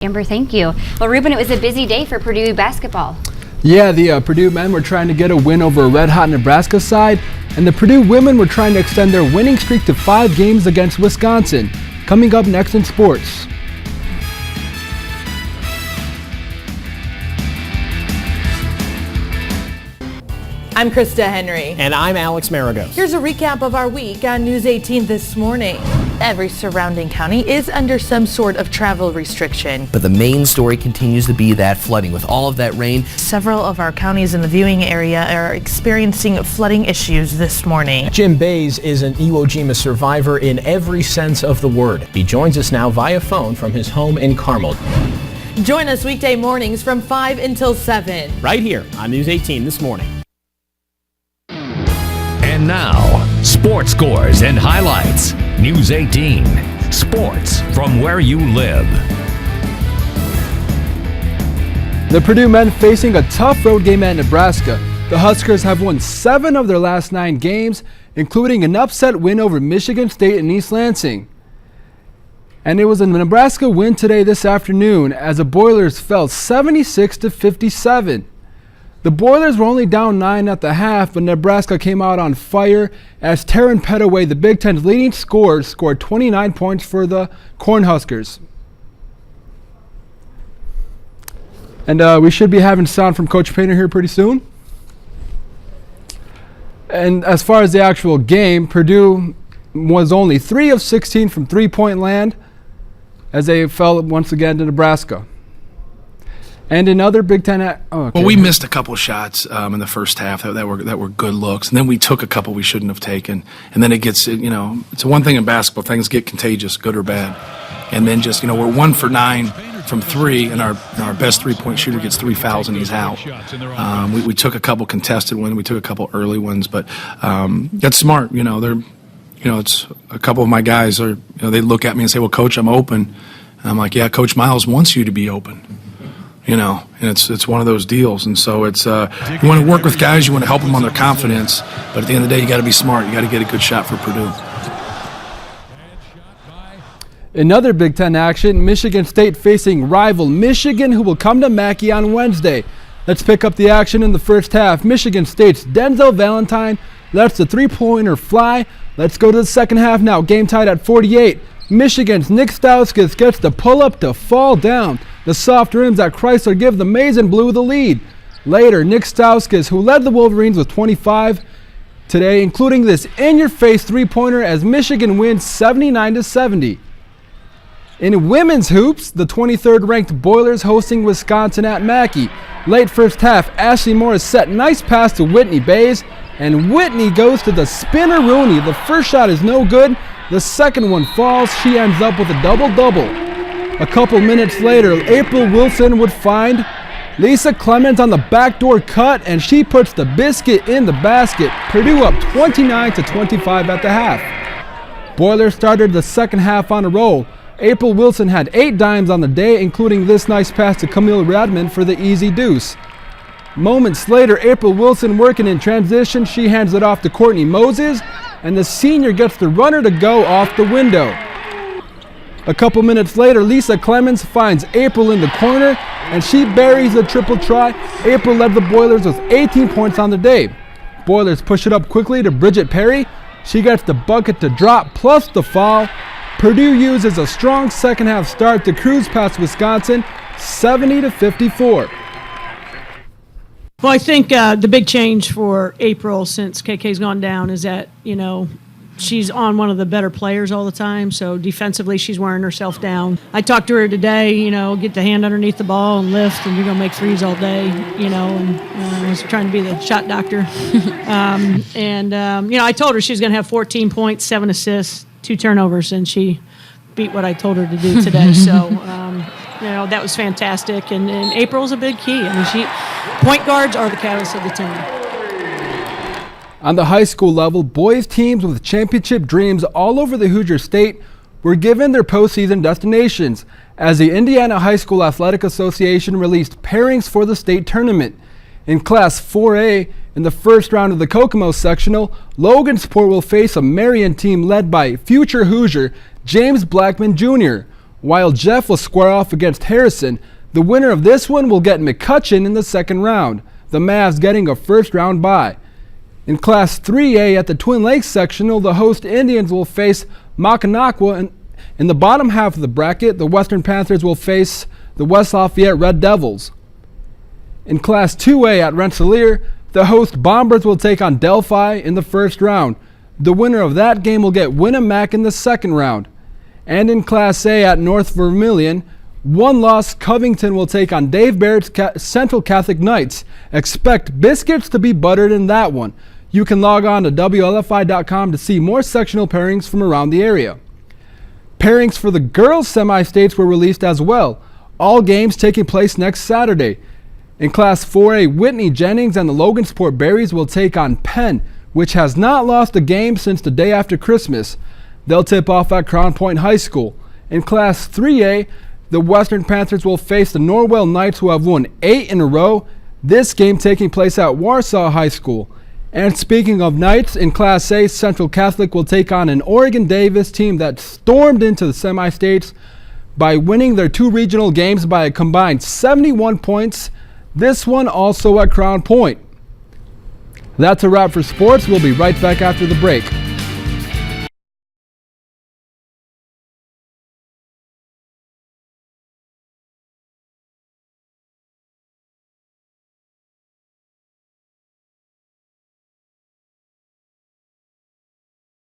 Amber, thank you. Well, Ruben, it was a busy day for Purdue basketball. Yeah, the Purdue men were trying to get a win over a red-hot Nebraska side, and the Purdue women were trying to extend their winning streak to 5 games against Wisconsin. Coming up next in sports. I'm Krista Henry. And I'm Alex Maragos. Here's a recap of our week on News 18 this morning. Every surrounding county is under some sort of travel restriction. But the main story continues to be that flooding. With all of that rain, Several of our counties in the viewing area are experiencing flooding issues this morning. Jim Bays is an Iwo Jima survivor in every sense of the word. He joins us now via phone from his home in Carmel. Join us weekday mornings from 5 until 7. Right here on News 18 this morning. And now, sports scores and highlights. News 18. Sports from where you live. The Purdue men facing a tough road game at Nebraska. The Huskers have won 7 of their last 9 games, including an upset win over Michigan State in East Lansing. And it was a Nebraska win today this afternoon as the Boilers fell 76-57. The Boilers were only down 9 at the half, but Nebraska came out on fire as Taryn Pettaway, the Big Ten's leading scorer, scored 29 points for the Cornhuskers. And we should be having sound from Coach Painter here pretty soon. And as far as the actual game, Purdue was only 3 of 16 from three-point land as they fell once again to Nebraska. And another Big Ten. Well, we missed a couple shots in the first half that were good looks, and then we took a couple we shouldn't have taken. And then it gets, it's one thing in basketball, things get contagious, good or bad. And then just, we're 1 for 9 from 3, and our best three-point shooter gets 3 fouls and he's out. We took a couple contested ones, we took a couple early ones, but that's smart. It's a couple of my guys are, they look at me and say, "Well, Coach, I'm open." And I'm like, "Yeah, Coach Miles wants you to be open." And it's one of those deals. And so it's you want to work with guys, you want to help them on their confidence, but at the end of the day, you got to be smart. You got to get a good shot for Purdue. Another Big Ten action, Michigan State facing rival Michigan, who will come to Mackey on Wednesday. Let's pick up the action in the first half. Michigan State's Denzel Valentine lets the three-pointer fly. Let's go to the second half now. Game tied at 48. Michigan's Nick Stauskas gets the pull-up to fall down. The soft rims at Chrysler give the Maize and Blue the lead. Later, Nick Stauskas, who led the Wolverines with 25 today, including this in-your-face three-pointer as Michigan wins 79-70. In women's hoops, the 23rd-ranked Boilers hosting Wisconsin at Mackey. Late first half, Ashley Morris set nice pass to Whitney Bays, and Whitney goes to the spinner Rooney. The first shot is no good. The second one falls. She ends up with a double-double. A couple minutes later, April Wilson would find Lisa Clemens on the backdoor cut, and she puts the biscuit in the basket. Purdue up 29-25 at the half. Boilers started the second half on a roll. April Wilson had 8 dimes on the day, including this nice pass to Camille Radman for the easy deuce. Moments later, April Wilson working in transition. She hands it off to Courtney Moses, and the senior gets the runner to go off the window. A couple minutes later, Lisa Clemens finds April in the corner, and she buries the triple try. April led the Boilers with 18 points on the day. Boilers push it up quickly to Bridget Perry. She gets the bucket to drop, plus the foul. Purdue uses a strong second half start to cruise past Wisconsin, 70-54. Well, I think the big change for April since KK's gone down is that, she's on one of the better players all the time, so defensively she's wearing herself down. I talked to her today, get the hand underneath the ball and lift, and you're going to make threes all day, and I was trying to be the shot doctor. I told her she was going to have 14 points, 7 assists, 2 turnovers, and she beat what I told her to do today. So, that was fantastic, and April's a big key. Point guards are the catalyst of the team. On the high school level, boys teams with championship dreams all over the Hoosier State were given their postseason destinations as the Indiana High School Athletic Association released pairings for the state tournament. In Class 4A, in the first round of the Kokomo sectional, Logansport will face a Marion team led by future Hoosier James Blackman Jr. while Jeff will square off against Harrison. The winner of this one will get McCutcheon in the second round, the Mavs getting a first round bye. In Class 3A at the Twin Lakes sectional, the host Indians will face Mackinac. In the bottom half of the bracket, the Western Panthers will face the West Lafayette Red Devils. In Class 2A at Rensselaer, the host Bombers will take on Delphi in the first round. The winner of that game will get Winnemac in the second round. And in Class A at North Vermilion, one-loss Covington will take on Dave Barrett's Central Catholic Knights. Expect biscuits to be buttered in that one. You can log on to WLFI.com to see more sectional pairings from around the area. Pairings for the girls' semi-states were released as well. All games taking place next Saturday. In Class 4A, Whitney Jennings and the Logansport Berries will take on Penn, which has not lost a game since the day after Christmas. They'll tip off at Crown Point High School. In Class 3A, the Western Panthers will face the Norwell Knights, who have won 8 in a row, this game taking place at Warsaw High School. And speaking of Knights, in Class A, Central Catholic will take on an Oregon Davis team that stormed into the semi-states by winning their 2 regional games by a combined 71 points, this one also at Crown Point. That's a wrap for sports. We'll be right back after the break.